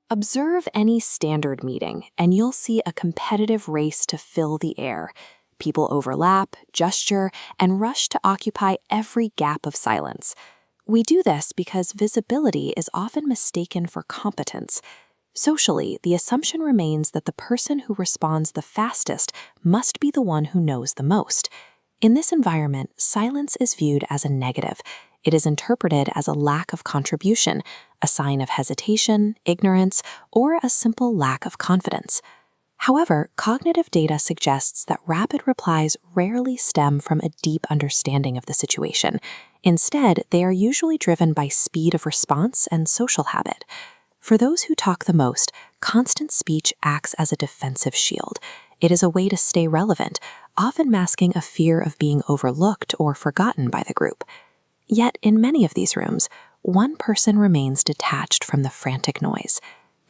Observe any standard meeting, and you'll see a competitive race to fill the air. People overlap, gesture, and rush to occupy every gap of silence. We do this because visibility is often mistaken for competence. Socially, the assumption remains that the person who responds the fastest must be the one who knows the most. In this environment, silence is viewed as a negative. It is interpreted as a lack of contribution, a sign of hesitation, ignorance, or a simple lack of confidence. However, cognitive data suggests that rapid replies rarely stem from a deep understanding of the situation. Instead, they are usually driven by speed of response and social habit. For those who talk the most, constant speech acts as a defensive shield. It is a way to stay relevant, often masking a fear of being overlooked or forgotten by the group. Yet, in many of these rooms, one person remains detached from the frantic noise.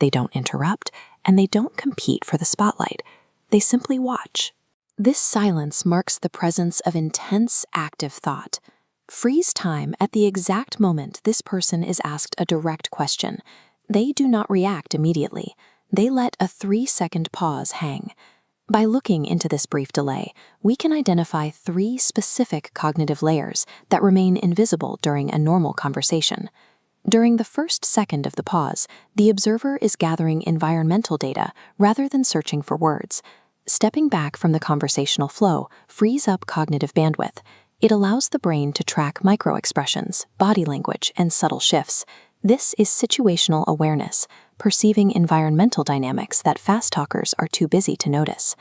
They don't interrupt, and they don't compete for the spotlight. They simply watch. This silence marks the presence of intense, active thought. Freeze time at the exact moment this person is asked a direct question. They do not react immediately. They let a 3-second pause hang. By looking into this brief delay, we can identify 3 specific cognitive layers that remain invisible during a normal conversation. During the first second of the pause, the observer is gathering environmental data rather than searching for words. Stepping back from the conversational flow frees up cognitive bandwidth. It allows the brain to track microexpressions, body language, and subtle shifts. This is situational awareness, perceiving environmental dynamics that fast talkers are too busy to notice.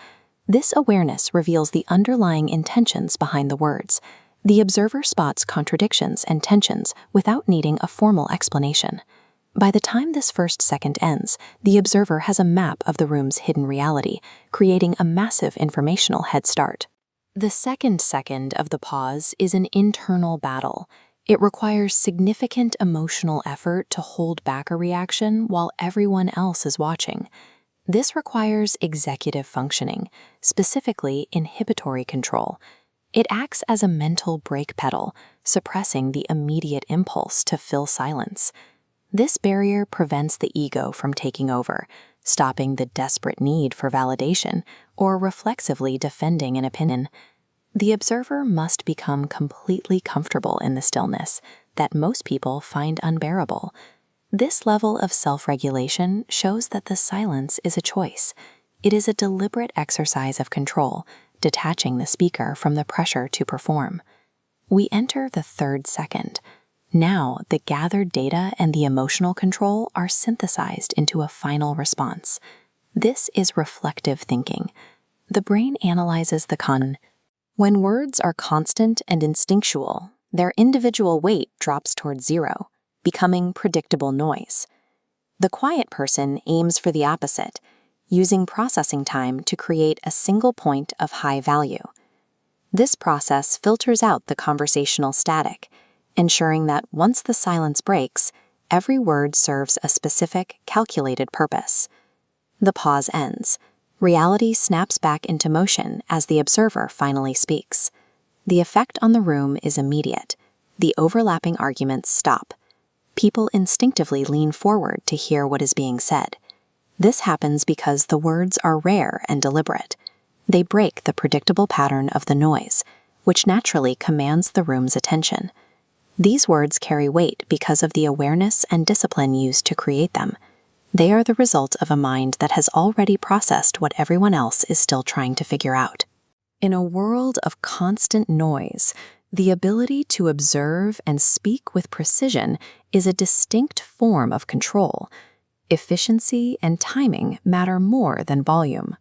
This awareness reveals the underlying intentions behind the words. The observer spots contradictions and tensions without needing a formal explanation. By the time this first second ends, the observer has a map of the room's hidden reality, creating a massive informational head start. The second second of the pause is an internal battle. It requires significant emotional effort to hold back a reaction while everyone else is watching. This requires executive functioning, specifically inhibitory control. It acts as a mental brake pedal, suppressing the immediate impulse to fill silence. This barrier prevents the ego from taking over, stopping the desperate need for validation or reflexively defending an opinion. The observer must become completely comfortable in the stillness that most people find unbearable. This level of self-regulation shows that the silence is a choice. It is a deliberate exercise of control, detaching the speaker from the pressure to perform. We enter the third second. Now, the gathered data and the emotional control are synthesized into a final response. This is reflective thinking. The brain analyzes the When words are constant and instinctual, their individual weight drops towards 0, becoming predictable noise. The quiet person aims for the opposite, using processing time to create a single point of high value. This process filters out the conversational static, ensuring that once the silence breaks, every word serves a specific, calculated purpose. The pause ends. Reality snaps back into motion as the observer finally speaks. The effect on the room is immediate. The overlapping arguments stop. People instinctively lean forward to hear what is being said. This happens because the words are rare and deliberate. They break the predictable pattern of the noise, which naturally commands the room's attention. These words carry weight because of the awareness and discipline used to create them. They are the result of a mind that has already processed what everyone else is still trying to figure out. In a world of constant noise, the ability to observe and speak with precision is a distinct form of control. Efficiency and timing matter more than volume.